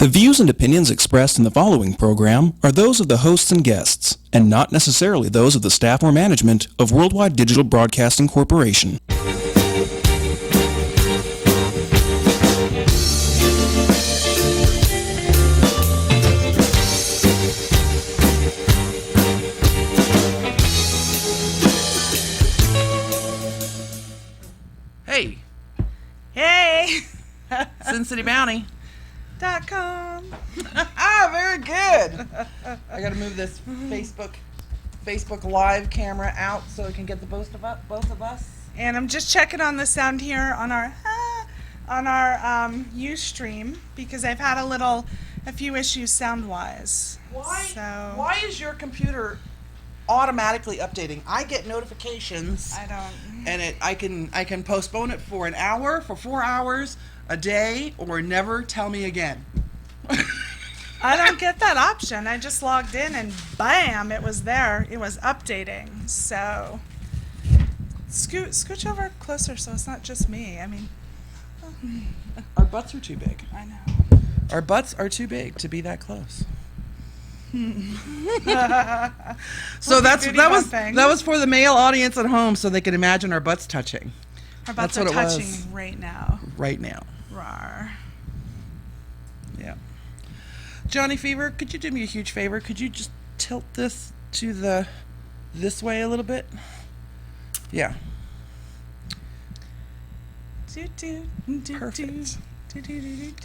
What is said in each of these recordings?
The views and opinions expressed in the following program are those of the hosts and guests, and not necessarily those of the staff or management of Worldwide Digital Broadcasting Corporation. Hey. Hey. Sin City Bounty. .com. Very good. I got to move this Facebook Live camera out so it can get the both of us. And I'm just checking on the sound here on our Ustream because I've had a few issues sound-wise. Why is your computer automatically updating? I get notifications. I don't. And I can postpone it for an hour, for 4 hours, a day, or never tell me again. I don't get that option. I just logged in and bam, it was there. It was updating. So scooch over closer so it's not just me. I mean, our butts are too big. I know. Our butts are too big to be that close. So that was for the male audience at home, so they could imagine our butts touching. Our butts That's are what it touching was. right now. Right now. Rawr. Yeah. Johnny Fever, could you do me a huge favor? Could you just tilt this to this way a little bit? Yeah. Perfect.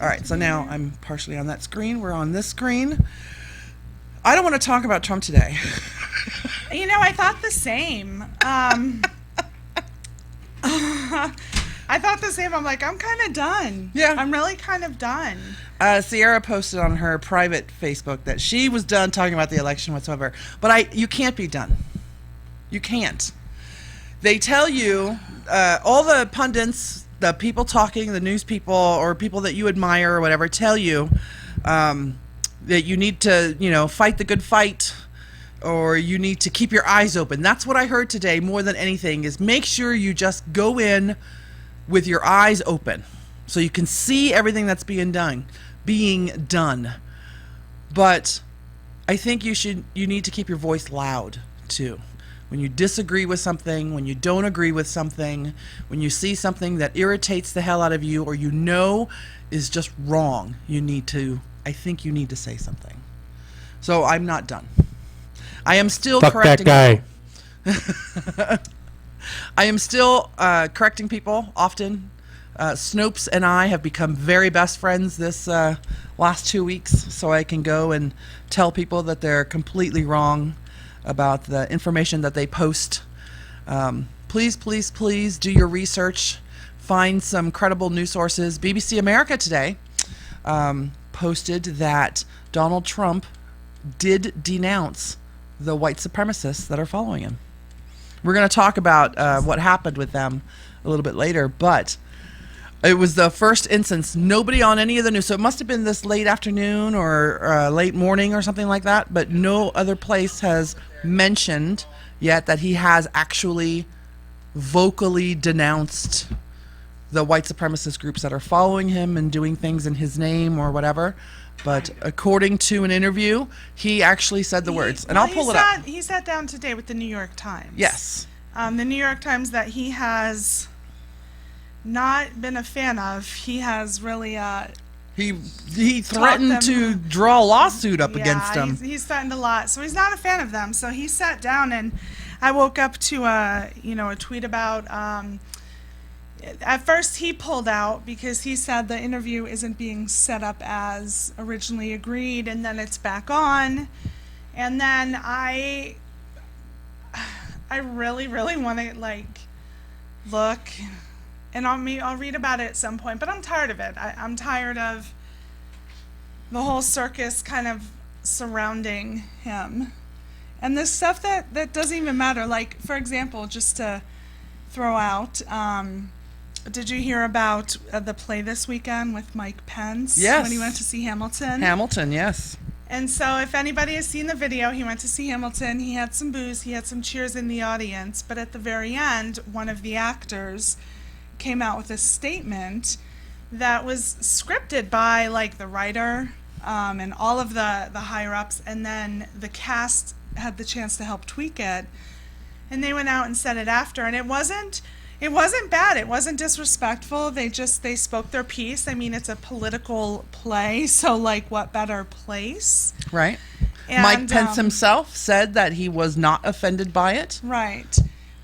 All right, so now I'm partially on that screen. We're on this screen. I don't want to talk about Trump today. You know, I thought the same. I thought the same. I'm like, I'm kind of done. Yeah. I'm really kind of done. Sierra posted on her private Facebook that she was done talking about the election whatsoever. But you can't be done. You can't. They tell you, all the pundits, the people talking, the news people, or people that you admire or whatever, tell you that you need to, fight the good fight, or you need to keep your eyes open. That's what I heard today more than anything, is make sure you just go in with your eyes open so you can see everything that's being done. But I think you need to keep your voice loud too. When you disagree with something, when you don't agree with something, when you see something that irritates the hell out of you or is just wrong, I think you need to say something. So I'm not done. I am still correcting. Fuck that guy. I am still correcting people often. Snopes and I have become very best friends this last 2 weeks, so I can go and tell people that they're completely wrong about the information that they post. Please, please, please do your research. Find some credible news sources. BBC America today posted that Donald Trump did denounce the white supremacists that are following him. We're going to talk about what happened with them a little bit later, but it was the first instance. Nobody on any of the news, so it must have been this late afternoon or late morning or something like that, but no other place has mentioned yet that he has actually vocally denounced the white supremacist groups that are following him and doing things in his name or whatever. But according to an interview, he actually said the words. And I'll pull it up. He sat down today with the New York Times. Yes. The New York Times that he has not been a fan of. He has really... He threatened to draw a lawsuit up against him. He's threatened a lot. So he's not a fan of them. So he sat down, and I woke up to a tweet about... At first, he pulled out because he said the interview isn't being set up as originally agreed, and then it's back on. And then I really, really want to look, and I'll read about it at some point. But I'm tired of it. I'm tired of the whole circus kind of surrounding him, and this stuff that doesn't even matter. Like, for example, just to throw out. Did you hear about the play this weekend with Mike Pence? Yes. When he went to see Hamilton? Hamilton, yes. And so if anybody has seen the video, he went to see Hamilton. He had some booze. He had some cheers in the audience. But at the very end, one of the actors came out with a statement that was scripted by, the writer and all of the higher ups, and then the cast had the chance to help tweak it, and they went out and said it after, and it wasn't bad. It wasn't disrespectful. They spoke their piece. I mean, it's a political play, so like, what better place? Right. And, Mike Pence himself said that he was not offended by it. Right.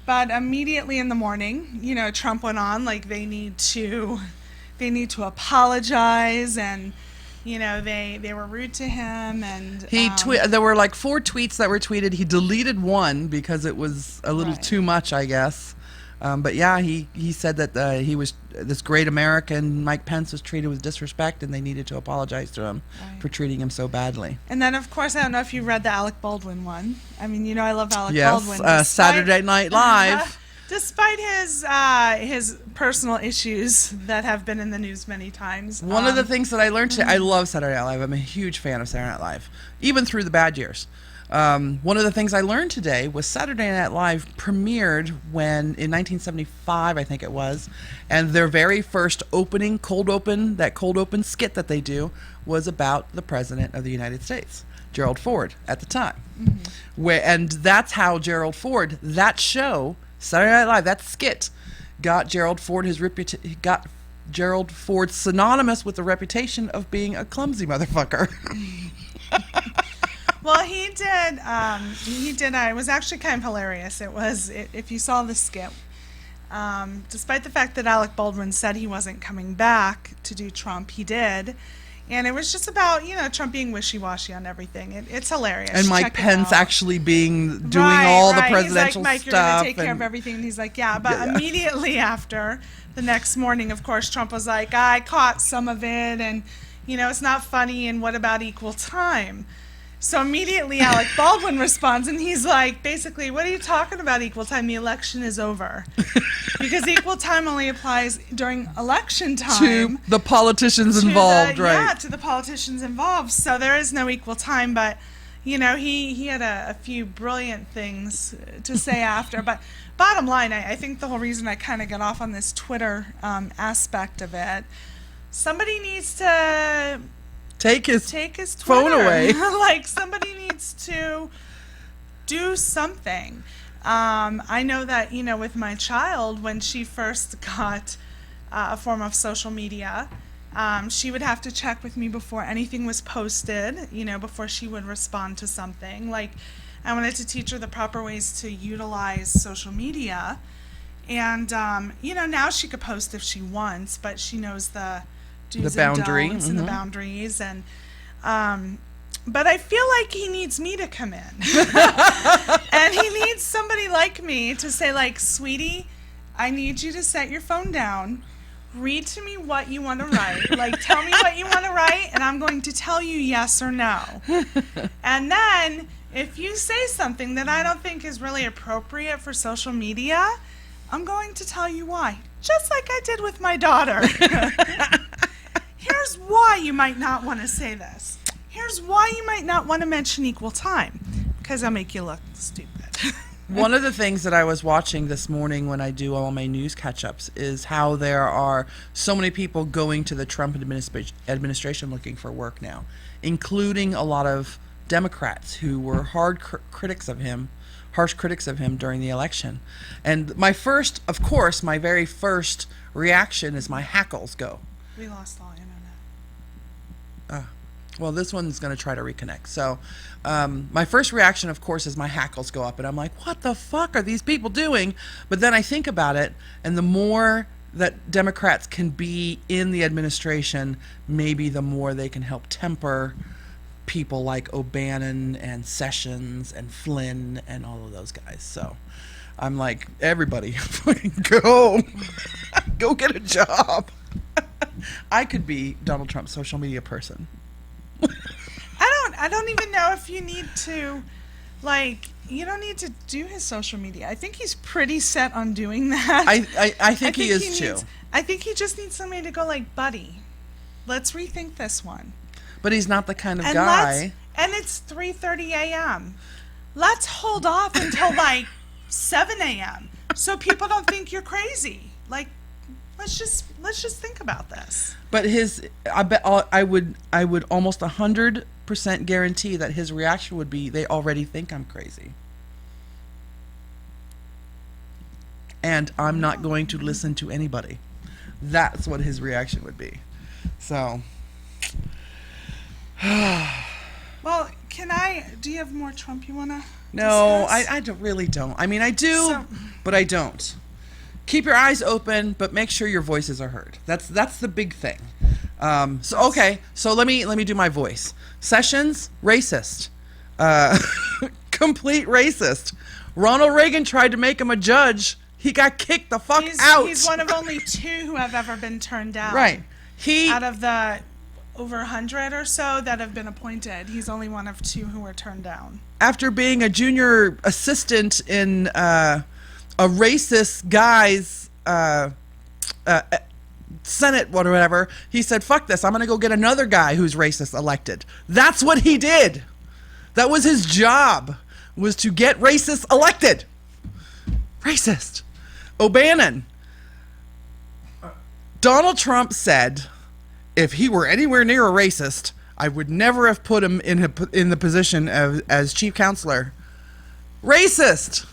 But immediately in the morning, Trump went on like they need to apologize, and they were rude to him, and there were like 4 tweets that were tweeted. He deleted one because it was a little too much, I guess. But yeah, he said that he was this great American. Mike Pence was treated with disrespect, and they needed to apologize to him for treating him so badly. And then, of course, I don't know if you read the Alec Baldwin one. I mean, I love Alec Baldwin. Yes, Saturday Night Live. Despite his personal issues that have been in the news many times. One of the things that I learned today, I love Saturday Night Live. I'm a huge fan of Saturday Night Live, even through the bad years. One of the things I learned today was Saturday Night Live premiered in 1975, I think it was, and their very first cold open skit that they do was about the President of the United States, Gerald Ford, at the time. Mm-hmm. And that's how Gerald Ford, that show, Saturday Night Live, that skit, got Gerald Ford synonymous with the reputation of being a clumsy motherfucker. Well, he did. It was actually kind of hilarious. If you saw the skit, despite the fact that Alec Baldwin said he wasn't coming back to do Trump, he did. And it was just about, Trump being wishy-washy on everything. It's hilarious. And Mike Pence actually doing all the presidential He's like, Mike, you're stuff. Going to take care of everything. And he's like, yeah. But immediately after, the next morning, of course, Trump was like, I caught some of it, and, it's not funny, and what about equal time? So immediately Alec Baldwin responds, and he's like, basically, what are you talking about equal time? The election is over. Because equal time only applies during election time. To the politicians involved, right? Yeah, to the politicians involved. So there is no equal time, but, he had a few brilliant things to say after. But bottom line, I think the whole reason I kind of got off on this Twitter aspect of it, somebody needs to... Take his phone away. Like, somebody needs to do something. I know that, with my child, when she first got a form of social media, she would have to check with me before anything was posted, before she would respond to something. Like, I wanted to teach her the proper ways to utilize social media. And, now she could post if she wants, but she knows the do's and don'ts and the boundaries, and but I feel like he needs me to come in and he needs somebody like me to say, like, sweetie, I need you to set your phone down, read to me what you want to write, like, tell me what you want to write, and I'm going to tell you yes or no. And then if you say something that I don't think is really appropriate for social media, I'm going to tell you why, just like I did with my daughter. Here's why you might not want to say this. Here's why you might not want to mention equal time. Because I'll make you look stupid. One of the things that I was watching this morning when I do all my news catch-ups is how there are so many people going to the Trump administration looking for work now, including a lot of Democrats who were harsh critics of him during the election. And my very first reaction is my hackles go. We lost all internet. Well, this one's going to try to reconnect. So my first reaction, of course, is my hackles go up. And I'm like, what the fuck are these people doing? But then I think about it, and the more that Democrats can be in the administration, maybe the more they can help temper people like O'Bannon and Sessions and Flynn and all of those guys. So I'm like, everybody, go get a job. I could be Donald Trump's social media person. I don't even know if you need to, you don't need to do his social media. I think he's pretty set on doing that. I think he is too. I think he just needs somebody to go, like, buddy, let's rethink this one. But he's not the kind of guy. And it's 3:30 a.m. Let's hold off until 7 a.m. so people don't think you're crazy. Like, let's just think about this. But I would almost 100% guarantee that his reaction would be, they already think I'm crazy. And I'm not going to listen to anybody. That's what his reaction would be. So. Well, do you have more Trump you want to No, discuss? I really don't. I mean, I do, but I don't. Keep your eyes open, but make sure your voices are heard. That's the big thing. So let me do my voice. Sessions, racist. Complete racist. Ronald Reagan tried to make him a judge. He got kicked the fuck out. He's one of only 2 who have ever been turned down. Right. Out of the over 100 or so that have been appointed, he's only one of 2 who were turned down. After being a junior assistant in a racist guy's Senate, whatever, he said, fuck this, I'm going to go get another guy who's racist elected. That's what he did. That was his job, was to get racists elected. Racist. O'Bannon. Donald Trump said, if he were anywhere near a racist, I would never have put him in the position as chief counselor. Racist.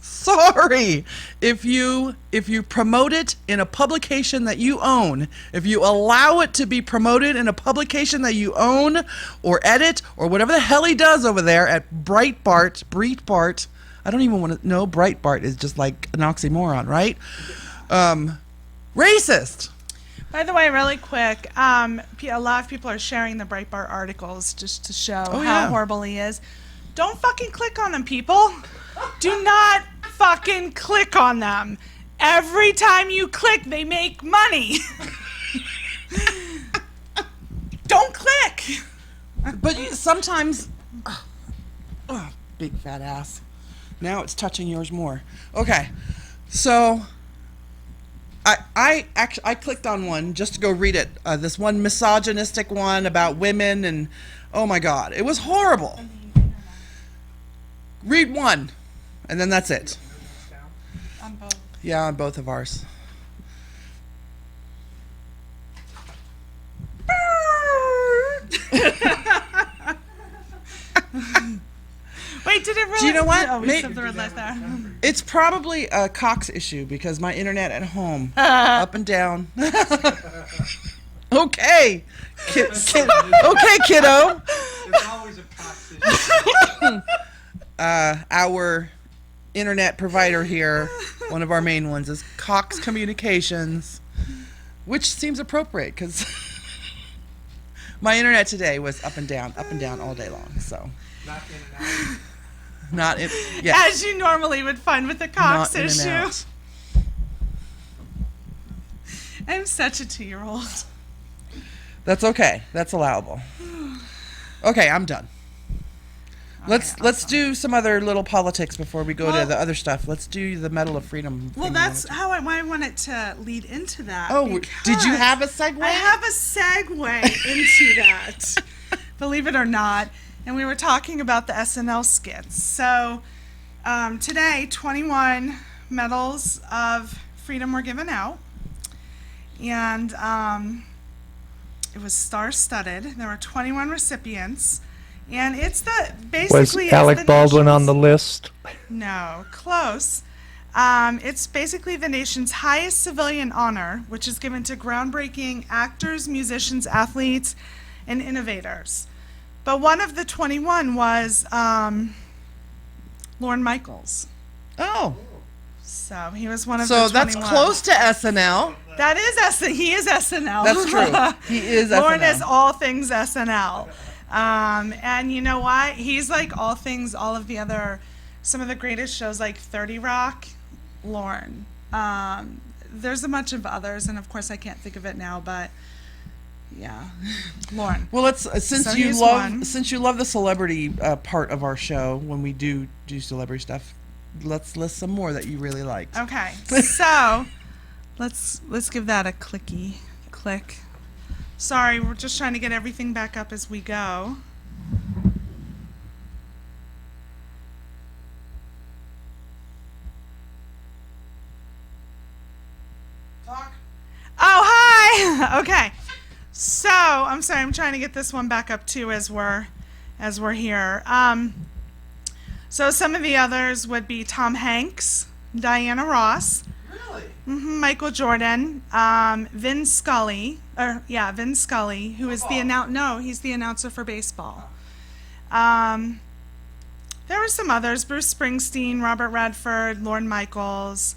Sorry. If you promote it in a publication that you own, if you allow it to be promoted in a publication that you own or edit or whatever the hell he does over there at Breitbart, I don't even want to know. Breitbart is just like an oxymoron, right? Racist. By the way, really quick, a lot of people are sharing the Breitbart articles just to show how horrible he is. Don't fucking click on them, people. Do not fucking click on them. Every time you click, they make money. Don't click. But sometimes, big fat ass. Now it's touching yours more. Okay, so I clicked on one just to go read it. This one misogynistic one about women, and oh my god, it was horrible. Read one, and then that's it. On both. Yeah, on both of ours. Wait, did it really? Do you know what? Oh, we said the red light there. It's probably a Cox issue because my internet at home, up and down. Okay. Okay, kiddo. There's always a Cox issue. Our internet provider here, one of our main ones, is Cox Communications, which seems appropriate because my internet today was up and down all day long. So Not in and out. not in, yes, As you normally would find with the Cox not in and issue. out. I'm such a 2-year-old. That's okay. That's allowable. Okay, I'm done. Let's do some other little politics before we go to the other stuff. Let's do the Medal of Freedom. Well, thing that's we why I wanted to lead into that. Oh, did you have a because segue? I have a segue into that, believe it or not. And we were talking about the SNL skits. So today, 21 medals of freedom were given out. And it was star-studded. There were 21 recipients. And it's basically... Was Alec Baldwin on the list? No, close. It's basically the nation's highest civilian honor, which is given to groundbreaking actors, musicians, athletes, and innovators. But one of the 21 was Lorne Michaels. Oh, So he was one of so the 21. that's close to SNL. That is he is SNL. That's true. He is Lorne SNL. is all things SNL. And you know what? He's like all things, all of the other, some of the greatest shows like 30 Rock, Lorne. There's a bunch of others, and of course I can't think of it now, but yeah, Lorne. Well, let's So he's one. since you love the celebrity part of our show when we do celebrity stuff, let's list some more that you really liked. Okay, so let's give that a click. Sorry, we're just trying to get everything back up as we go. Talk. Oh, hi. Okay. So, I'm sorry. I'm trying to get this one back up too as we're here. So some of the others would be Tom Hanks, Diana Ross, Really? Michael Jordan, Vin Scully, Vin Scully, who is he's the announcer for baseball. There were some others: Bruce Springsteen, Robert Redford, Lorne Michaels.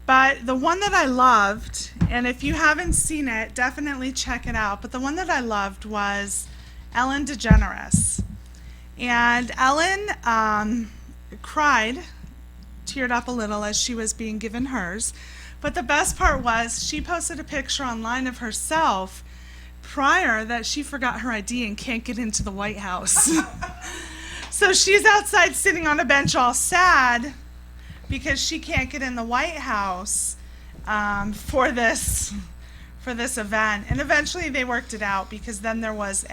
But the one that I loved, and if you haven't seen it, definitely check it out. But the one that I loved was Ellen DeGeneres. And Ellen cried, teared up a little as she was being given hers. But the best part was she posted a picture online of herself prior that she forgot her ID and can't get into the White House. So she's outside sitting on a bench all sad because she can't get in the White House for this event. And eventually they worked it out because then there was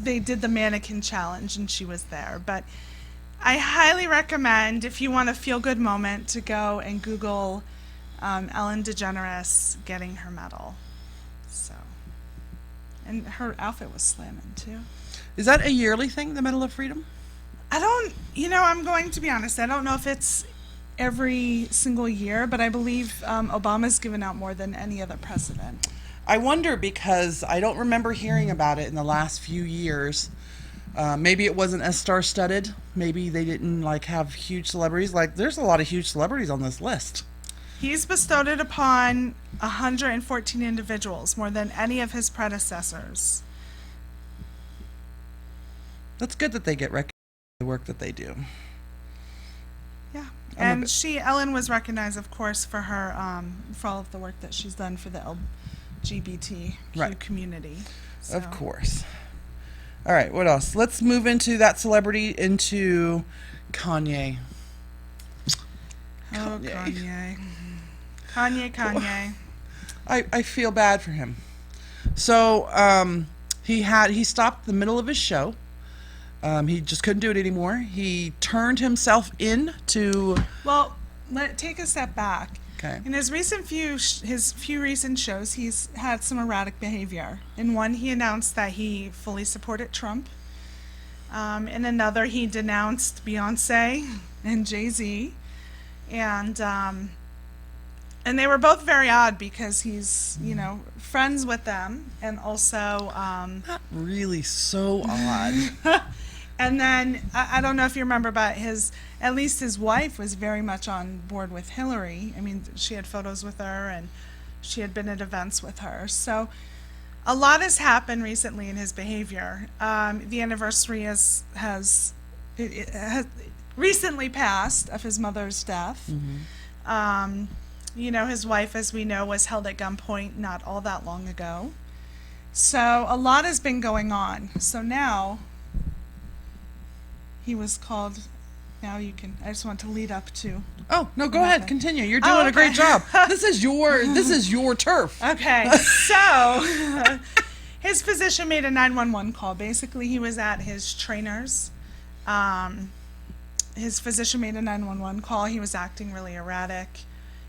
they did the mannequin challenge and she was there. But I highly recommend, if you want a feel-good moment, to go and Google Ellen DeGeneres getting her medal. So, and her outfit was slamming too. Is that a yearly thing, the Medal of Freedom? I'm going to be honest, I don't know if it's every single year, but I believe Obama's given out more than any other president. I wonder because I don't remember hearing about it in the last few years. Maybe it wasn't as star-studded. Maybe they didn't have huge celebrities. There's a lot of huge celebrities on this list. He's bestowed it upon 114 individuals, more than any of his predecessors. That's good that they get recognized for the work that they do. Yeah, and Ellen was recognized, of course, for her for all of the work that she's done for the LGBTQ community. So. Of course. All right, what else? Let's move into that celebrity, into Kanye. Oh, Kanye. I feel bad for him. So he stopped the middle of his show. He just couldn't do it anymore. He turned himself in to... Well, take a step back. Okay. In his few recent shows, he's had some erratic behavior. In one, he announced that he fully supported Trump. In another, he denounced Beyonce and Jay-Z. And they were both very odd because he's, friends with them and also... Not really so odd. And then, I don't know if you remember, but at least his wife was very much on board with Hillary. I mean, she had photos with her and she had been at events with her. So a lot has happened recently in his behavior. The anniversary has recently passed of his mother's death. Mm-hmm. His wife, as we know, was held at gunpoint not all that long ago. So a lot has been going on. So now... He was called. Now you can. I just want to lead up to. Oh no! Go ahead. Continue. You're doing a great job. This is your turf. Okay. So his physician made a 911 call. Basically, he was at his trainer's. His physician made a 911 call. He was acting really erratic.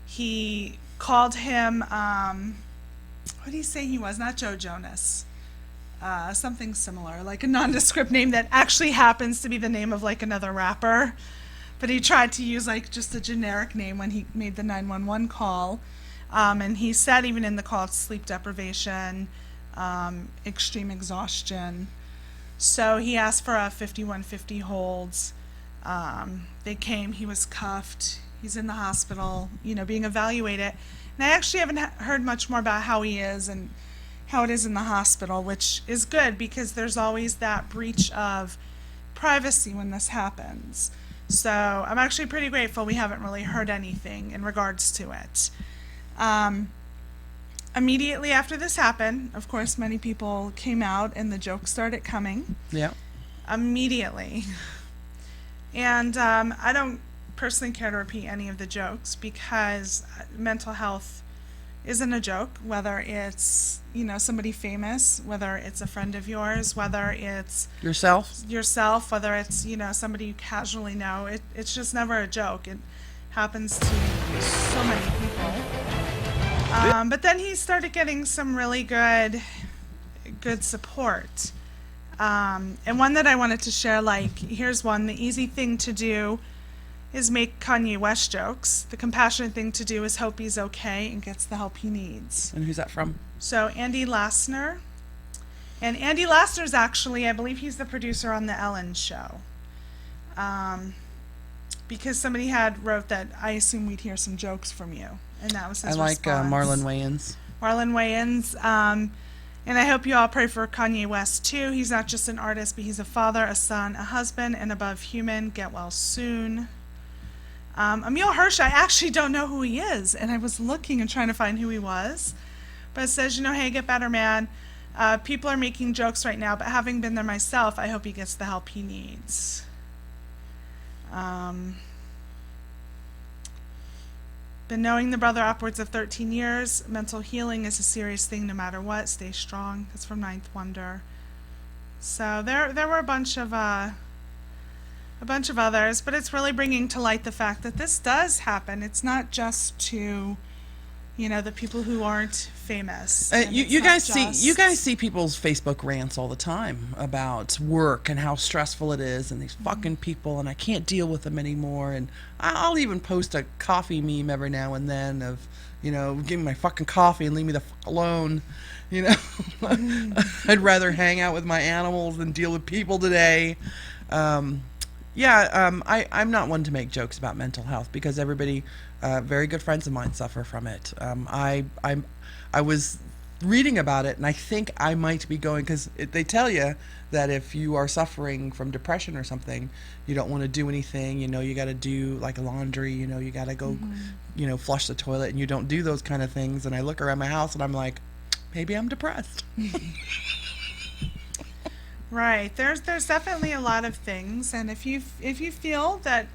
He called him. What did he say he was? Not Joe Jonas. Something similar, like a nondescript name that actually happens to be the name of another rapper, but he tried to use just a generic name when he made the 911 call, and he said even in the call sleep deprivation, extreme exhaustion. So he asked for a 5150 holds. They came. He was cuffed. He's in the hospital, being evaluated. And I actually haven't heard much more about how he is and how it is in the hospital, which is good because there's always that breach of privacy when this happens. So I'm actually pretty grateful we haven't really heard anything in regards to it. Immediately after this happened, of course, many people came out and the jokes started coming. Yeah. Immediately. And I don't personally care to repeat any of the jokes because mental health isn't a joke, whether it's, somebody famous, whether it's a friend of yours, whether it's yourself, whether it's, somebody you casually know. It's just never a joke. happens to so many people. But then he started getting some really good support. And one that I wanted to share, like, here's one. The easy thing to do is make Kanye West jokes. The compassionate thing to do is hope he's okay and gets the help he needs. And who's that from? So Andy Lassner. And Andy Lassner's actually, I believe he's the producer on The Ellen Show. Because somebody had wrote that, I assume we'd hear some jokes from you. And that was his response. Marlon Wayans. Marlon Wayans. And I hope you all pray for Kanye West too. He's not just an artist, but he's a father, a son, a husband, and above human. Get well soon. Emil Hirsch, I actually don't know who he is, and I was looking and trying to find who he was. But it says, hey, get better, man. People are making jokes right now, but having been there myself, I hope he gets the help he needs. Been knowing the brother upwards of 13 years. Mental healing is a serious thing no matter what. Stay strong. That's from Ninth Wonder. So there were a bunch of others, but it's really bringing to light the fact that this does happen. It's not just to, the people who aren't famous. You guys see people's Facebook rants all the time about work and how stressful it is, and these fucking people, and I can't deal with them anymore. And I'll even post a coffee meme every now and then of, give me my fucking coffee and leave me the fuck alone. I'd rather hang out with my animals than deal with people today. I'm not one to make jokes about mental health because everybody, very good friends of mine, suffer from it. I was reading about it, and I think I might be going, because they tell you that if you are suffering from depression or something, you don't want to do anything. You got to do like laundry. You got to go, flush the toilet, and you don't do those kind of things. And I look around my house, and I'm like, maybe I'm depressed. Right. There's definitely a lot of things, and if you feel that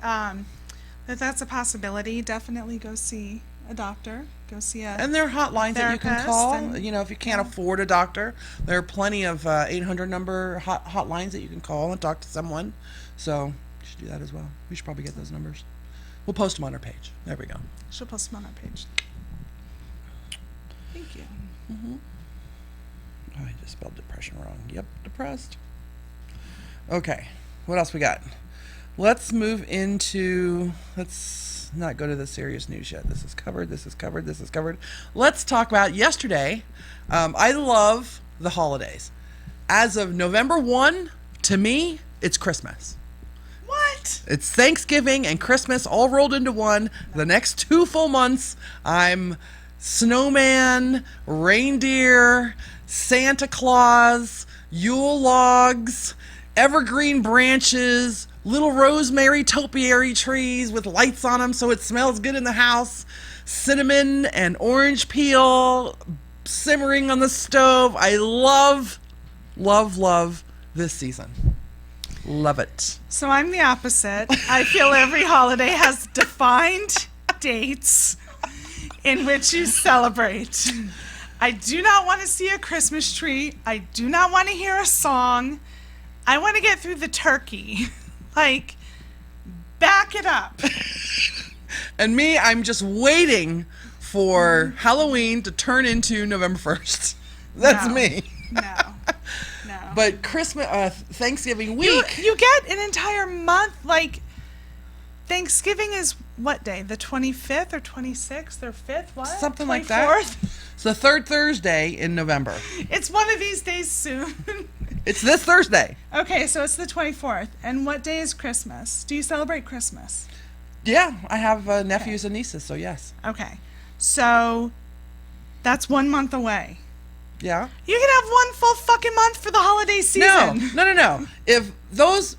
that's a possibility, definitely go see a doctor. Go see a And there are hotlines that you can therapist, call. and- If you can't afford a doctor, there are plenty of 800 number hotlines that you can call and talk to someone. So you should do that as well. We should probably get those numbers. We'll post them on our page. There we go. She'll post them on our page. Thank you. Oh, I just spelled depression wrong. Yep, depressed. Okay, what else we got? Let's move into, let's not go to the serious news yet. This is covered. Let's talk about yesterday. I love the holidays. As of November 1, to me, it's Christmas. What? It's Thanksgiving and Christmas all rolled into one. The next 2 full months, I'm snowman, reindeer, Santa Claus, Yule logs, evergreen branches, little rosemary topiary trees with lights on them so it smells good in the house, cinnamon and orange peel simmering on the stove. I love this season. Love it. So I'm the opposite. I feel every holiday has defined dates in which you celebrate. I do not want to see a Christmas tree. I do not want to hear a song. I want to get through the turkey. Like, back it up. And me, I'm just waiting for Halloween to turn into November 1st. That's me. No. But Christmas, Thanksgiving week. You get an entire month. Like, Thanksgiving is what day? The 25th or 26th or 5th? What? Something 24th? like that. It's the third Thursday in November. It's one of these days soon. It's this Thursday. Okay, so it's the 24th. And what day is Christmas? Do you celebrate Christmas? Yeah, I have nephews and nieces, so yes. Okay. So that's 1 month away. Yeah. You can have one full fucking month for the holiday season. No. If those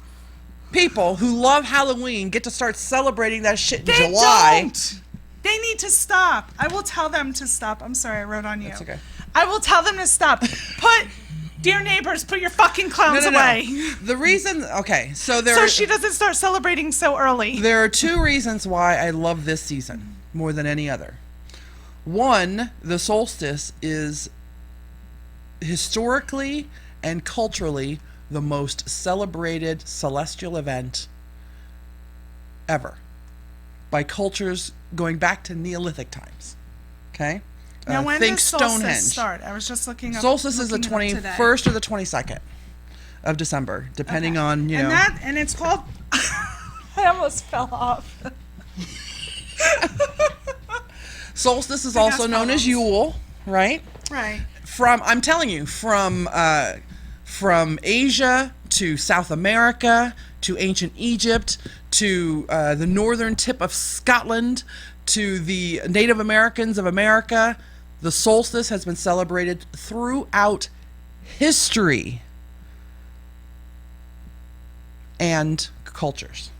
people who love Halloween get to start celebrating that shit in They July. don't. They need to stop. I will tell them to stop. I'm sorry, I wrote on you. That's okay. I will tell them to stop. Dear neighbors, put your fucking clowns away. The reason, okay, so So she doesn't start celebrating so early. There are 2 reasons why I love this season more than any other. One, the solstice is historically and culturally the most celebrated celestial event ever. by cultures going back to Neolithic times. Okay? Now, when think does solstice Stonehenge. start? I was just looking up. Solstice is the looking it up today. 21st or the 22nd of December, depending Okay. on, you know. And it's called. I almost fell off. Solstice is Big also ass known as problems. Yule, right? Right. I'm telling you, from Asia to South America to ancient Egypt to the northern tip of Scotland to the Native Americans of America, the solstice has been celebrated throughout history and cultures.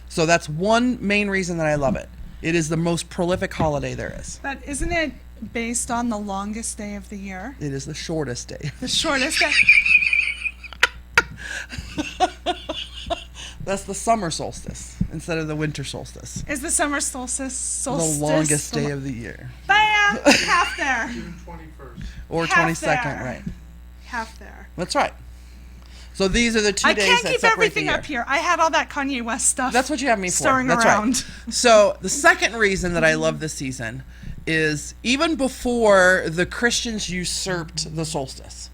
So that's one main reason that I love it. It is the most prolific holiday there is. But isn't it based on the longest day of the year? It is the shortest day. The shortest day. That's the summer solstice instead of the winter solstice. Is the summer solstice The longest day of the year. Bam! Half there. June 21st. Or Half 22nd, there. right. Half there. That's right. So these are the 2 I days can't that keep separate everything the year. up here. I had all that Kanye West stuff. That's what you have me for. Stirring That's around. right. So the second reason that I love this season is even before the Christians usurped the solstice,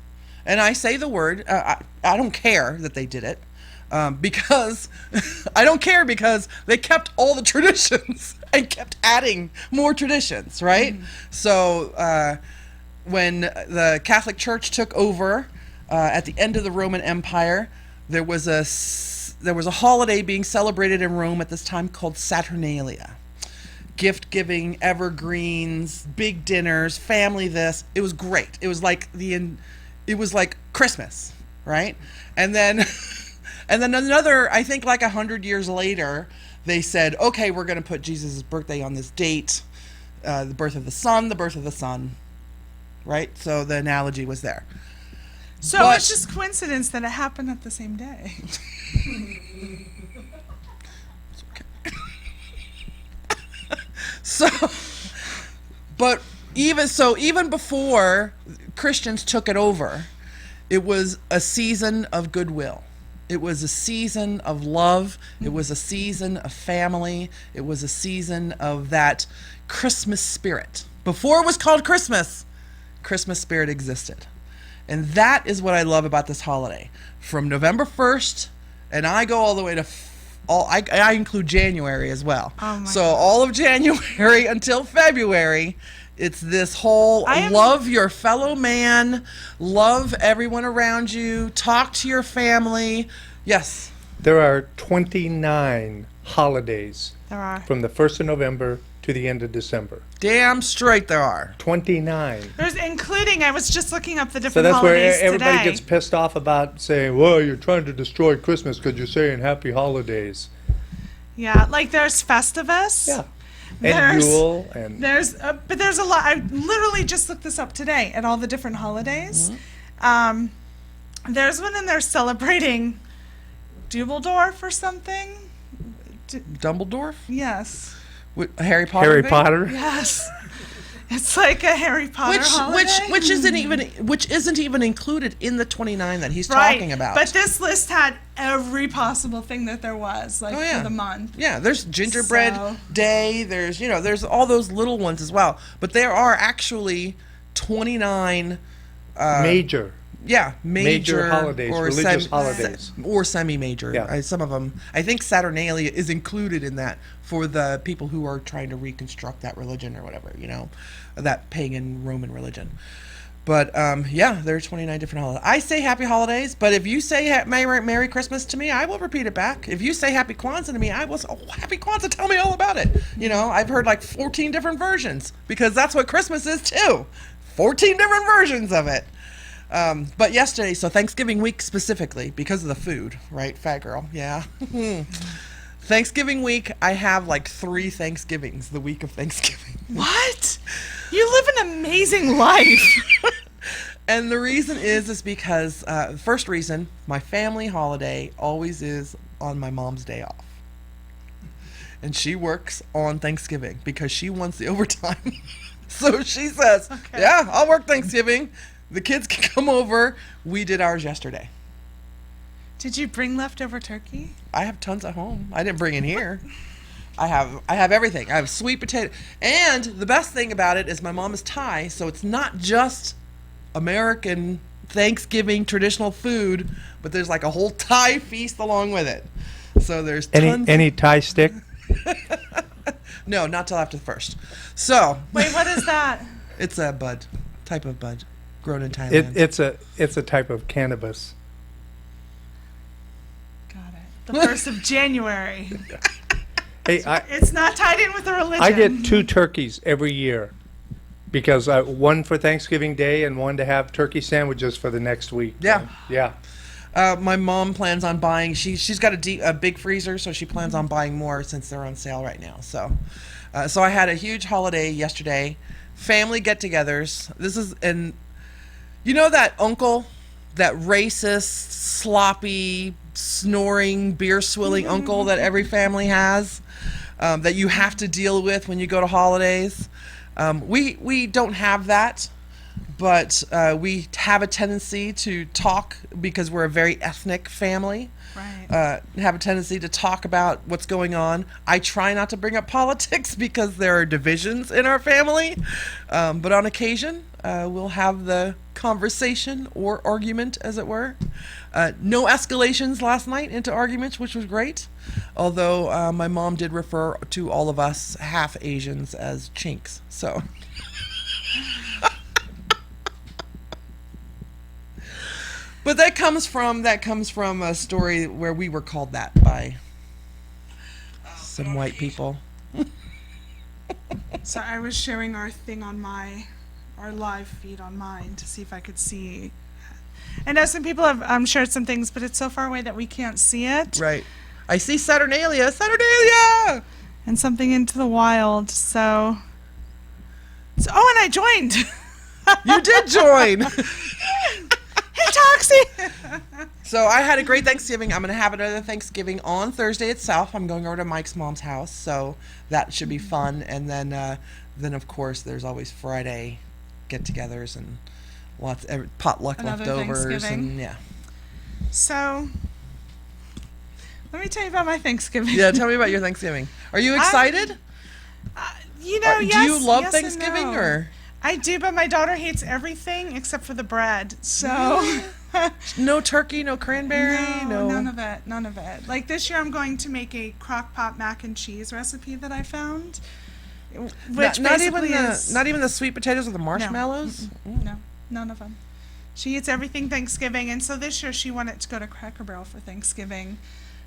and I say the word, I don't care that they did it, because I don't care because they kept all the traditions and kept adding more traditions, right? So when the Catholic Church took over at the end of the Roman Empire, there was a holiday being celebrated in Rome at this time called Saturnalia. Gift giving, evergreens, big dinners, family this. It was great. It was like Christmas, right? And then another, I think like 100 years later, they said, okay, we're going to put Jesus' birthday on this date, the birth of the sun, right? So the analogy was there. So But- it's just coincidence that it happened at the same day. So, but even before Christians took it over, it was a season of goodwill. It was a season of love. It was a season of family. It was a season of that Christmas spirit. Before it was called Christmas, Christmas spirit existed. And that is what I love about this holiday. From November 1st, and I go all the way to I include January as well. Oh my so all of January until February, it's this whole love your fellow man, love everyone around you, talk to your family. Yes. There are 29 holidays There are. from the 1st of November to the end of December. Damn straight there are. 29. There's including. I was just looking up the So different that's where holidays everybody today. gets pissed off about saying, well, you're trying to destroy Christmas because you're saying happy holidays. Yeah, like there's Festivus. Yeah. There's- And Yule and But there's a lot. I literally just looked this up today at all the different holidays. There's one in there celebrating Dubbeldorf or something. Dumbledore? Yes. Harry Potter? Harry thing? Potter. Yes. It's like a Harry Potter holiday. Which isn't even included in the 29 that he's right. talking about. But this list had every possible thing that there was, like Oh, yeah. for the month. Yeah, there's gingerbread So- day, there's all those little ones as well. But there are actually 29 Major. major holidays, or religious holidays. or semi-major. Yeah. Some of them, I think Saturnalia is included in that for the people who are trying to reconstruct that religion or whatever, that pagan Roman religion. But yeah, there are 29 different holidays. I say happy holidays, but if you say Merry Christmas to me, I will repeat it back. If you say Happy Kwanzaa to me, I will say, oh, Happy Kwanzaa, tell me all about it. I've heard like 14 different versions because that's what Christmas is too. 14 different versions of it. But yesterday, so Thanksgiving week specifically, because of the food, right? Fat girl, yeah. Thanksgiving week, I have like 3 Thanksgivings the week of Thanksgiving. What? You live an amazing life. And the reason is because, the first reason, my family holiday always is on my mom's day off. And she works on Thanksgiving because she wants the overtime. So she says, yeah, I'll work Thanksgiving. The kids can come over. We did ours yesterday. Did you bring leftover turkey? I have tons at home. I didn't bring it here. I have everything. I have sweet potato, and the best thing about it is my mom is Thai, so it's not just American Thanksgiving traditional food, but there's like a whole Thai feast along with it. So there's tons. Any Thai stick? No, not till after the first. So Wait, what is that? it's a type of bud, grown in Thailand. It's a type of cannabis. Got it. The 1st of January. Hey, It's not tied in with a religion. I get 2 turkeys every year because one for Thanksgiving Day and one to have turkey sandwiches for the next week. Yeah. Yeah. My mom plans on buying. She's got a big freezer, so she plans on buying more since they're on sale right now. So I had a huge holiday yesterday, family get-togethers. And you know that uncle, that racist, sloppy, snoring, beer swilling uncle that every family has, that you have to deal with when you go to holidays. We don't have that. But we have a tendency to talk because we're a very ethnic family. Right. Have a tendency to talk about what's going on. I try not to bring up politics because there are divisions in our family. But on occasion, we'll have the conversation or argument, as it were. No escalations last night into arguments, which was great. Although my mom did refer to all of us half Asians as chinks. So. But that comes from a story where we were called that by some white people. So I was sharing our thing on our live feed on mine to see if I could see. I know some people have shared some things, but it's so far away that we can't see it. Right. I see Saturnalia! And something into the wild. So and I joined. You did join. Hey, Toxie! So I had a great Thanksgiving. I'm going to have another Thanksgiving on Thursday itself. I'm going over to Mike's mom's house, so that should be fun. And then of course, there's always Friday get-togethers and potluck Another leftovers. Thanksgiving. And yeah. So let me tell you about my Thanksgiving. Yeah, tell me about your Thanksgiving. Are you excited? Do you love yes Thanksgiving and no. or? I do, but my daughter hates everything except for the bread. So No turkey, no cranberry, no, none of it. Like this year, I'm going to make a crock pot mac and cheese recipe that I found, which not basically even is not even the sweet potatoes or the marshmallows. no, none of them. She eats everything Thanksgiving, and so this year she wanted to go to Cracker Barrel for Thanksgiving,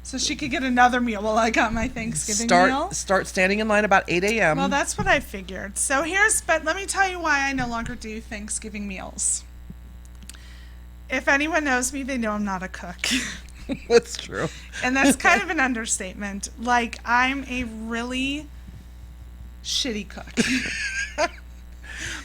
so she could get another meal while I got my Thanksgiving meal. Start standing in line about 8 a.m. Well, that's what I figured. So but let me tell you why I no longer do Thanksgiving meals. If anyone knows me, they know I'm not a cook. That's true. And that's kind of an understatement. Like, I'm a really shitty cook.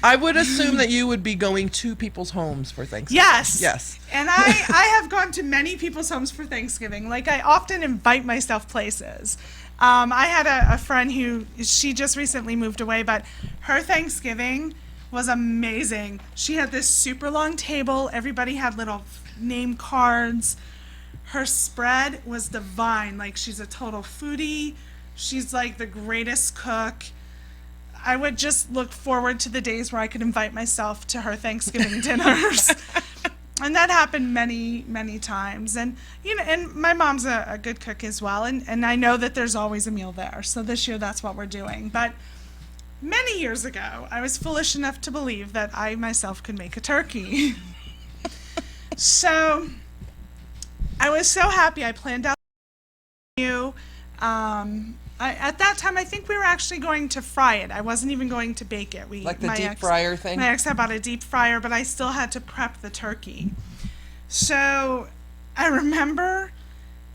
I would assume that you would be going to people's homes for Thanksgiving. Yes. And I have gone to many people's homes for Thanksgiving. Like, I often invite myself places. I had a friend she just recently moved away, but her Thanksgiving was amazing. She had this super long table. Everybody had little name cards. Her spread was divine. Like, she's a total foodie. She's like the greatest cook. I would just look forward to the days where I could invite myself to her Thanksgiving dinners. And that happened many, many times. And, and my mom's a good cook as well. And I know that there's always a meal there. So this year, that's what we're doing. But many years ago, I was foolish enough to believe that I myself could make a turkey. So I was so happy. I planned out the menu. At that time, I think we were actually going to fry it. I wasn't even going to bake it. Like the deep fryer thing? My ex had bought a deep fryer, but I still had to prep the turkey. So I remember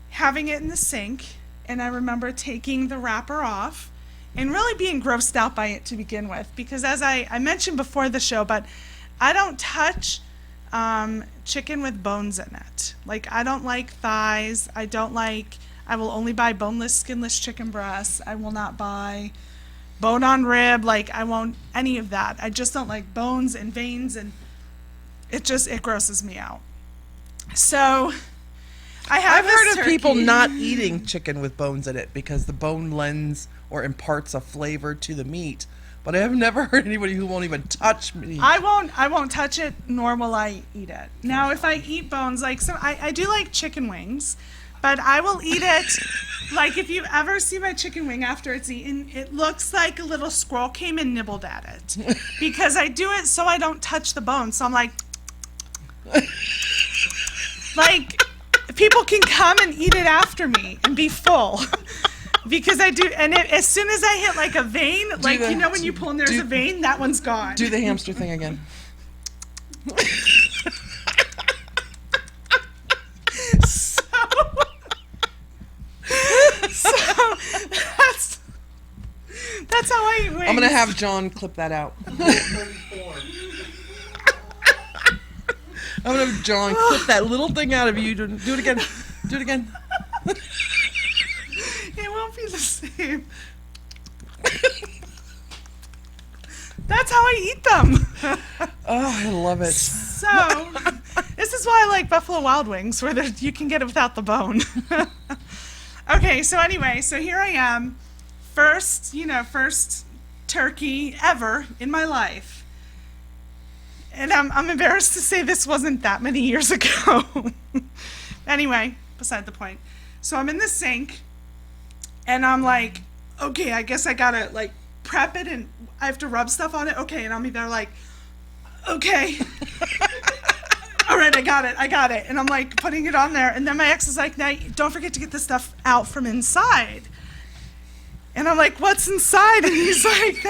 having it in the sink, and I remember taking the wrapper off and really being grossed out by it to begin with. Because as I mentioned before the show, but I don't touch chicken with bones in it. Like, I don't like thighs. I will only buy boneless, skinless chicken breasts. I will not buy bone-on rib. Like, I won't any of that. I just don't like bones and veins, and it grosses me out. So I have I've heard this of people turkey. not eating chicken with bones in it because the bone lends or imparts a flavor to the meat. But I have never heard anybody who won't even touch meat. I won't touch it, nor will I eat it. Now, if I eat bones, like I do like chicken wings, but I will eat it. Like if you ever see my chicken wing after it's eaten, it looks like a little squirrel came and nibbled at it, because I do it so I don't touch the bone. So I'm like people can come and eat it after me and be full. Because I do, and as soon as I hit like a vein, like you know when you pull and there's a vein, that one's gone. Do the hamster thing again. So that's how I eat wings. I'm gonna have John clip that out. I'm gonna have John clip that little thing out of you. Do it again. Do it again. It won't be the same. That's how I eat them. Oh, I love it. So, this is why I like Buffalo Wild Wings, where you can get it without the bone. Okay, so anyway, so here I am, first turkey ever in my life. And I'm embarrassed to say this wasn't that many years ago. Anyway, beside the point. So I'm in the sink, and I'm like, okay, I guess I gotta like prep it, and I have to rub stuff on it. Okay, and I'm either like, okay, all right, I got it. And I'm like putting it on there, and then my ex is like, now don't forget to get the stuff out from inside. And I'm like, what's inside? And he's like,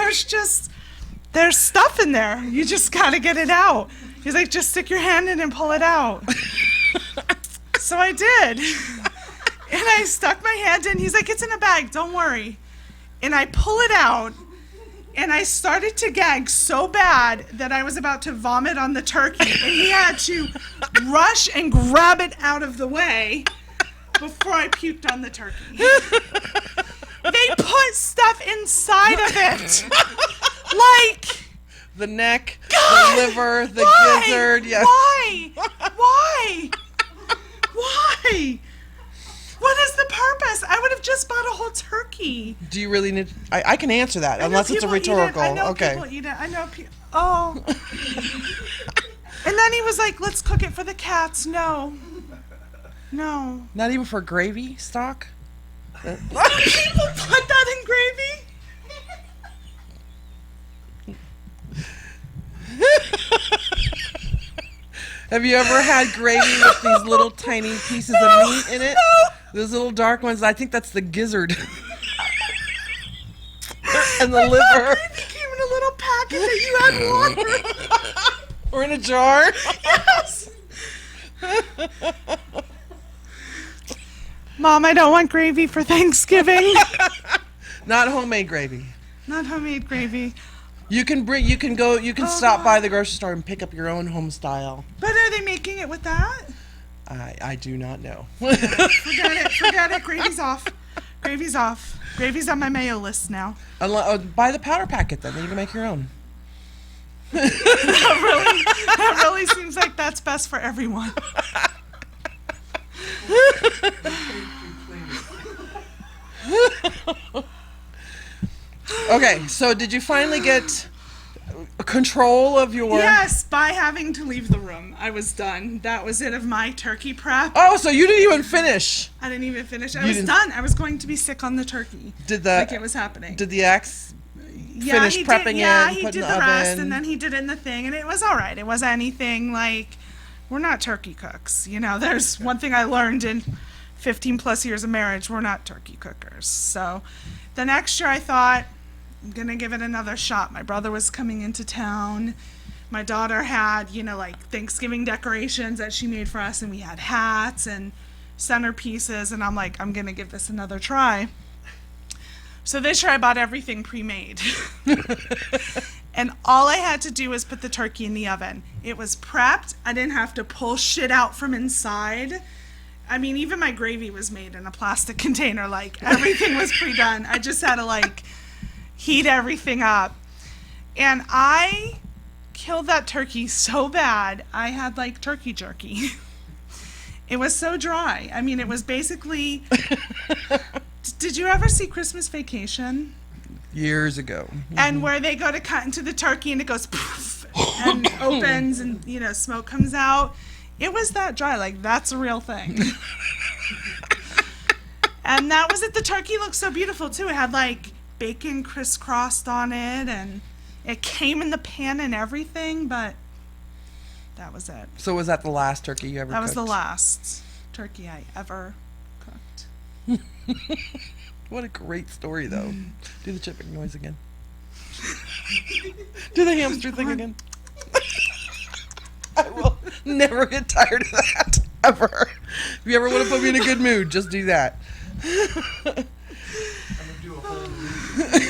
there's stuff in there. You just gotta get it out. He's like, just stick your hand in and pull it out. So I did. And I stuck my hand in. He's like, it's in a bag, don't worry. And I pull it out, and I started to gag so bad that I was about to vomit on the turkey. And he had to rush and grab it out of the way before I puked on the turkey. They put stuff inside of it. Like... The neck, God, the liver, the why? gizzard. Yeah. Why? Why? What is the purpose? I would have just bought a whole turkey. Do you really need? I can answer that I know unless it's a people eat it. rhetorical. I know Okay. people eat it. I know people. Oh. And then he was like, "Let's cook it for the cats." No. Not even for gravy stock. People put that in gravy. Have you ever had gravy with these little tiny pieces of meat in it? No. Those little dark ones. I think that's the gizzard. And the liver. Gravy came in a little packet that you had water. Or in a jar. Yes. Mom, I don't want gravy for Thanksgiving. Not homemade gravy. Not homemade gravy. You can stop by the grocery store and pick up your own home style. But are they making it with that? I do not know. Forget it. Gravy's off. Gravy's on my mayo list now. Buy the powder packet then. You can make your own. That really seems like that's best for everyone. Okay, so did you finally get control of your... Yes, by having to leave the room. I was done. That was it of my turkey prep. Oh, so you didn't even finish. I didn't even finish. I You was didn't- done. I was going to be sick on the turkey. Like it was happening. Did the ex Yeah, finish he prepping did, yeah, it, he put did in the the rest, oven? and then he did it in the thing, and it was all right. It wasn't anything like, we're not turkey cooks. You know, there's one thing I learned in 15 plus years of marriage, we're not turkey cookers. So the next year I thought, I'm going to give it another shot. My brother was coming into town. My daughter had, like Thanksgiving decorations that she made for us, and we had hats and centerpieces, and I'm like, I'm going to give this another try. So this year I bought everything pre-made. And all I had to do was put the turkey in the oven. It was prepped. I didn't have to pull shit out from inside. I mean, even my gravy was made in a plastic container. Like, everything was pre-done. I just had to, heat everything up. And I killed that turkey so bad, I had, turkey jerky. It was so dry. I mean, it was basically. Did you ever see Christmas Vacation? Years ago. And where they go to cut into the turkey and it goes poof and opens and smoke comes out. It was that dry. Like, that's a real thing. And that was it. The turkey looked so beautiful too. It had like bacon crisscrossed on it, and it came in the pan and everything. But that was it. So was that the last turkey you ever That cooked? was the last turkey I ever cooked. What a great story, though. Do the chipping noise again. Do the hamster thing again. I will never get tired of that, ever. If you ever want to put me in a good mood, just do that. I'm gonna do a whole movie.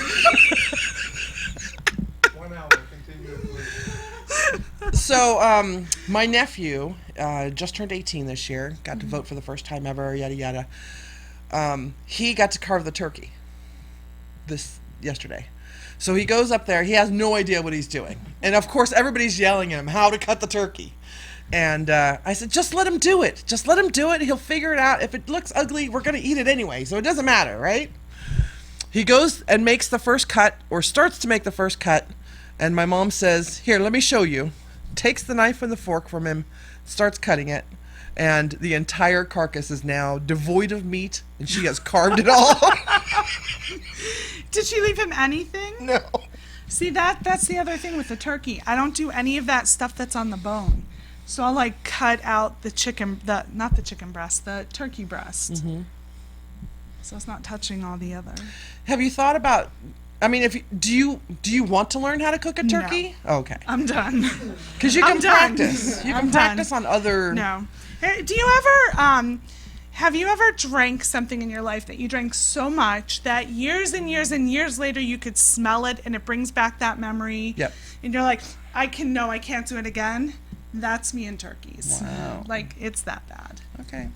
1 hour continuously. So, my nephew just turned 18 this year. Got to vote for the first time ever, yada, yada. He got to carve the turkey yesterday. So he goes up there. He has no idea what he's doing. And, of course, everybody's yelling at him how to cut the turkey. And I said, just let him do it. Just let him do it. He'll figure it out. If it looks ugly, we're going to eat it anyway. So it doesn't matter, right? He goes and makes the first cut, or starts to make the first cut. And my mom says, here, let me show you. Takes the knife and the fork from him, starts cutting it. And the entire carcass is now devoid of meat, and she has carved it all. Did she leave him anything? No. See, that's the other thing with the turkey. I don't do any of that stuff that's on the bone. So I'll like cut out the not the chicken breast, the turkey breast. Mm-hmm. So it's not touching all the other. Have you thought about? I mean, do you want to learn how to cook a turkey? No. Okay. I'm done. Because you I'm can done. practice. You can I'm practice done. on other. No. Hey, do you ever have you ever drank something in your life that you drank so much that years and years and years later you could smell it and it brings back that memory? Yep. And you're like, I can't do it again. That's me and turkeys. Wow. Like, it's that bad. Okay.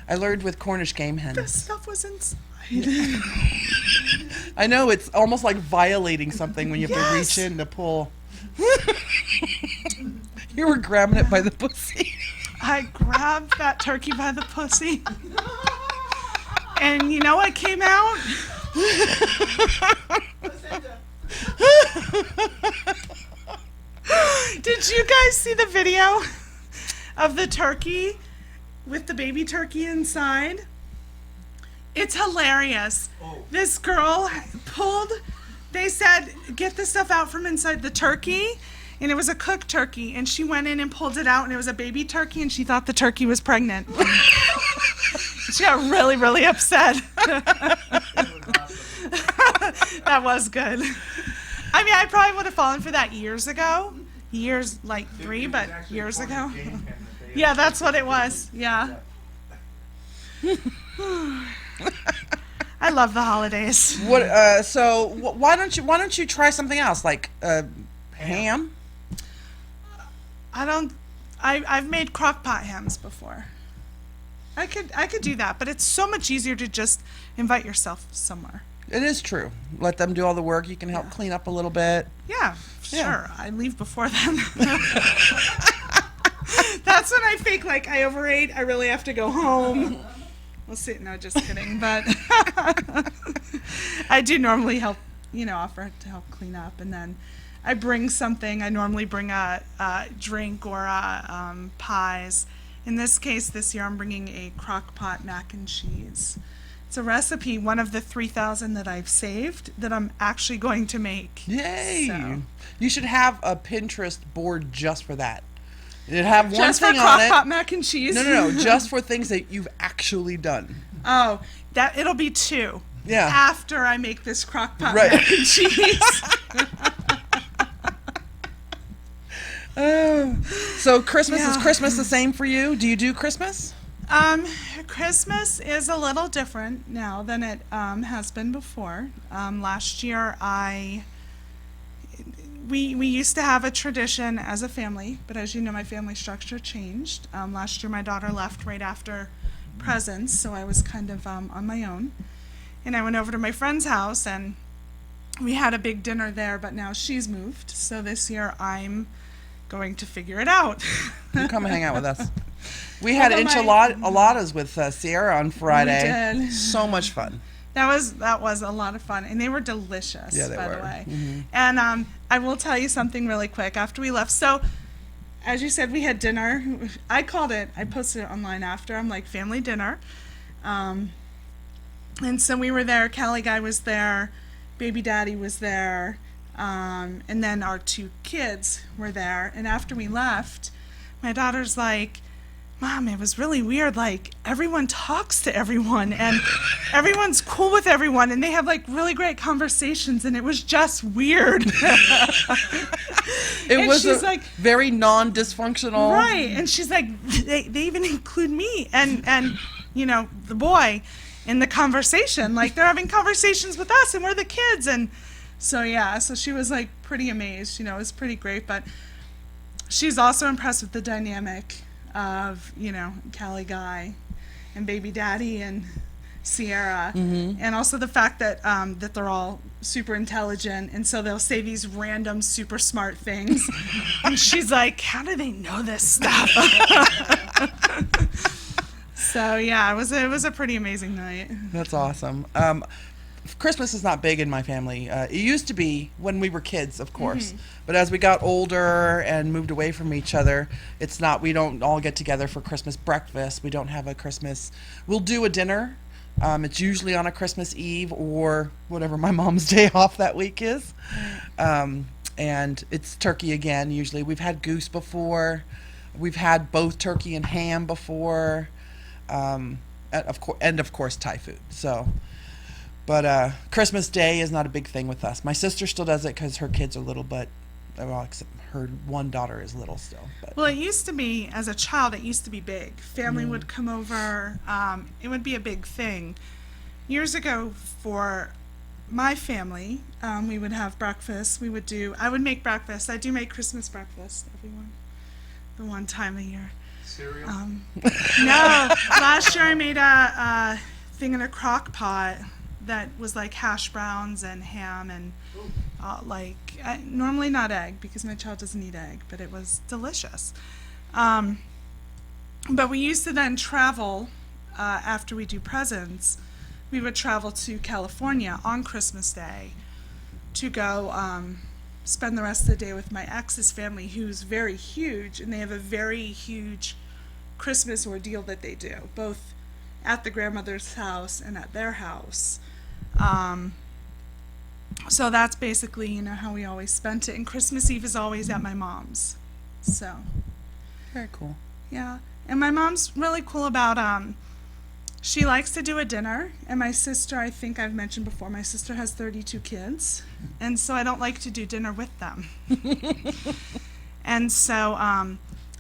I learned with Cornish game The hens. stuff was inside. I know, it's almost like violating something when you have to Yes. reach in to pull. You were grabbing it by the pussy. I grabbed that turkey by the pussy. And you know what came out? Did you guys see the video of the turkey with the baby turkey inside? It's hilarious. Oh. This girl they said, get the stuff out from inside the turkey. And it was a cooked turkey. And she went in and pulled it out, and it was a baby turkey, and she thought the turkey was pregnant. She got really, really upset. That was good. I mean, I probably would have fallen for that years ago. Years, like 3, but years ago. Yeah, that's what it was. Yeah. I love the holidays. What? Why don't you try something else like ham? I've made crock pot hams before. I could do that, but it's so much easier to just invite yourself somewhere. It is true. Let them do all the work. You can help clean up a little bit. Yeah, Yeah. sure. I leave before them. That's when I fake like I overate. I really have to go home. We'll see. No, just kidding. But I do normally help, offer to help clean up. And then I bring something. I normally bring a drink or pies. In this case, this year I'm bringing a crock pot mac and cheese. It's a recipe, one of the 3,000 that I've saved, that I'm actually going to make. Yay! So. You should have a Pinterest board just for that. It'd have one Just for thing on crock it. pot mac and cheese? No, just for things that you've actually done. Oh, it'll be 2. Yeah. After I make this crock pot Right. mac and cheese. So Christmas is Yeah. Christmas the same for you? Do you do Christmas? Christmas is a little different now than it has been before. Last year we used to have a tradition as a family, but as you know, my family structure changed. Last year my daughter left right after presents, so I was kind of on my own. And I went over to my friend's house and we had a big dinner there, but now she's moved. So this year I'm going to figure it out. You come hang out with us. We had Although enchiladas with Sierra on Friday. We did. So much fun. That was a lot of fun, and they were delicious. Yeah, they by were. the way. Mhm. And I will tell you something really quick after we left. So, as you said, we had dinner. I posted it online after. I'm like family dinner, and so we were there. Callie Guy was there, baby daddy was there, and then our 2 kids were there. And after we left, my daughter's like, Mom, it was really weird. Like, everyone talks to everyone, and everyone's cool with everyone, and they have, like, really great conversations, and it was just weird. It And was she's like, very non-dysfunctional. right. And she's like, they even include me and the boy in the conversation. Like, they're having conversations with us, and we're the kids. And so, yeah, so she was, like, pretty amazed. It was pretty great. But she's also impressed with the dynamic of Callie Guy and baby daddy and Sierra, and also the fact that that they're all super intelligent, and so they'll say these random super smart things, and she's like, how do they know this stuff? So yeah, it was a pretty amazing night. That's awesome. Christmas is not big in my family. It used to be when we were kids, of course. But as we got older and moved away from each other, we don't all get together for Christmas breakfast. We don't have a Christmas. We'll do a dinner. It's usually on a Christmas Eve or whatever my mom's day off that week is. And it's turkey again, usually. We've had goose before. We've had both turkey and ham before. And of course, Thai food. So... But Christmas Day is not a big thing with us. My sister still does it because her kids are little, but except her one daughter is little still. But. Well, it used to be, as a child, it used to be big. Family would come over. It would be a big thing. Years ago, for my family, we would have breakfast. I would make breakfast. I do make Christmas breakfast, everyone, the one time a year. Cereal? No, last year I made a thing in a crock pot that was like hash browns and ham and normally not egg because my child doesn't eat egg, but it was delicious. But we used to then travel after we do presents. We would travel to California on Christmas Day to go spend the rest of the day with my ex's family, who's very huge, and they have a very huge Christmas ordeal that they do, both at the grandmother's house and at their house. So that's basically, how we always spent it. And Christmas Eve is always at my mom's. So, Very cool. yeah. And my mom's really cool about, she likes to do a dinner. And my sister, I think I've mentioned before, my sister has 32 kids. And so I don't like to do dinner with them. And so,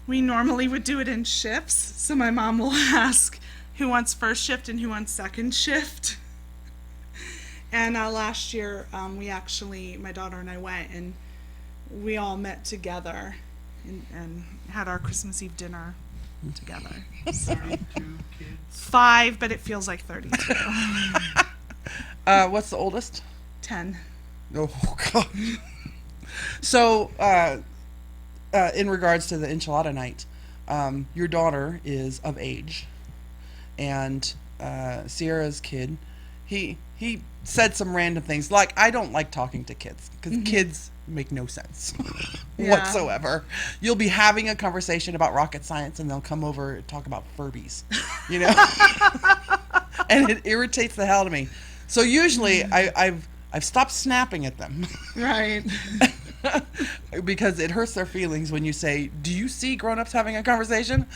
we normally would do it in shifts. So my mom will ask who wants first shift and who wants second shift. And last year, my daughter and I went, and we all met together and had our Christmas Eve dinner together. So, 32 kids. 5, but it feels like 32. What's the oldest? 10. Oh, God. So, in regards to the enchilada night, your daughter is of age, and Sierra's kid, he said some random things like, I don't like talking to kids because kids make no sense whatsoever. You'll be having a conversation about rocket science and they'll come over and talk about Furbies, and it irritates the hell out of me. So usually I've stopped snapping at them. Right. Because it hurts their feelings when you say, do you see grown-ups having a conversation?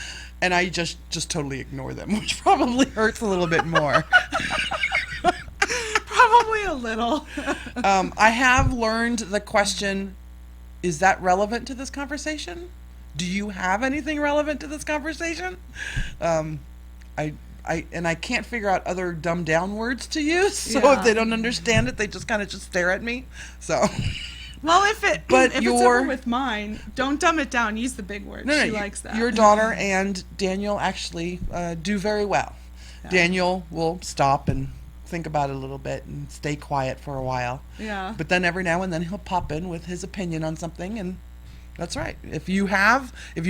And I just totally ignore them, which probably hurts a little bit more. Probably a little. I have learned the question, is that relevant to this conversation? Do you have anything relevant to this conversation? I can't figure out other dumbed down words to use. So Yeah. if they don't understand it, they just kind of stare at me. So... Well, if But it's your- over with mine, don't dumb it down. Use the big word. She likes that. Your daughter and Daniel actually do very well. Yeah. Daniel will stop and think about it a little bit and stay quiet for a while. Yeah. But then every now and then he'll pop in with his opinion on something, and That's right. If you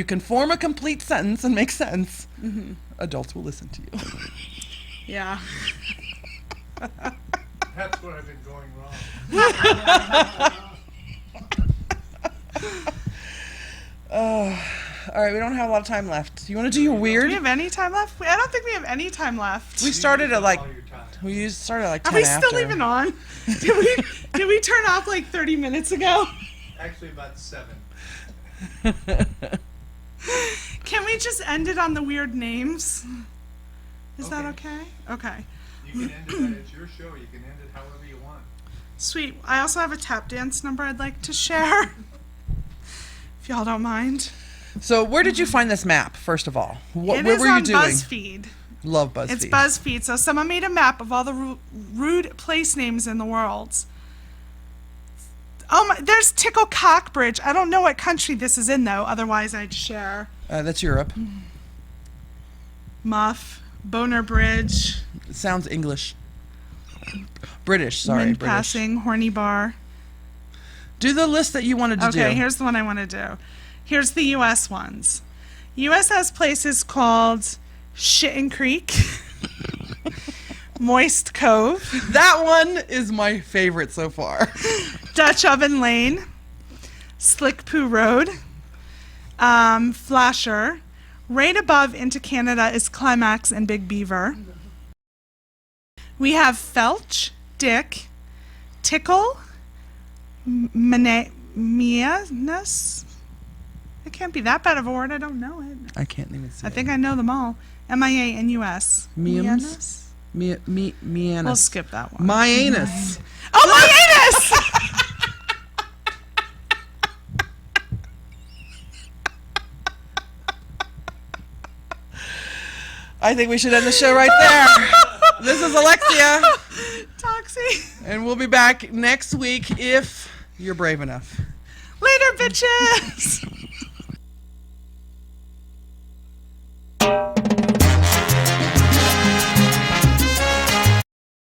can form a complete sentence and make sense, adults will listen to you. Yeah. That's where I've been going wrong. All right, we don't have a lot of time left. You want to do your Do weird? we have any time left? I don't think we have any time left. We started at like All your time. started at like 10 Are we after. still even on? Did we turn off like 30 minutes ago? Actually, about 7. Can we just end it on the weird names? Is that Okay. okay? Okay. You can end it. It's your show. You can end it however you want. Sweet. I also have a tap dance number I'd like to share. If y'all don't mind. So where did you find this map, first of all? Where It is were you on doing? BuzzFeed. Love BuzzFeed. It's BuzzFeed. So someone made a map of all the rude place names in the world. Oh my! There's Tickle Cockbridge. I don't know what country this is in though. Otherwise, I'd share. That's Europe. Muff, Boner Bridge, It sounds English. British, sorry. Wind British. Passing, Horny Bar. Do the list that you wanted to do. Okay, here's the one I want to do. Here's the U.S. ones. U.S. has places called Shittin' Creek, Moist Cove, That one is my favorite so far. Dutch Oven Lane, Slick Poo Road, Flasher. Right above into Canada is Climax and Big Beaver. We have Felch, Dick, Tickle, Mianus. It can't be that bad of a word. I don't know it. I can't even see I think I know them all. Mianus. Mianus? Mianus. We'll skip that one. My anus. Oh, my anus! I think we should end the show right there. This is Alexia, Toxie. and we'll be back next week if you're brave enough. Later, bitches.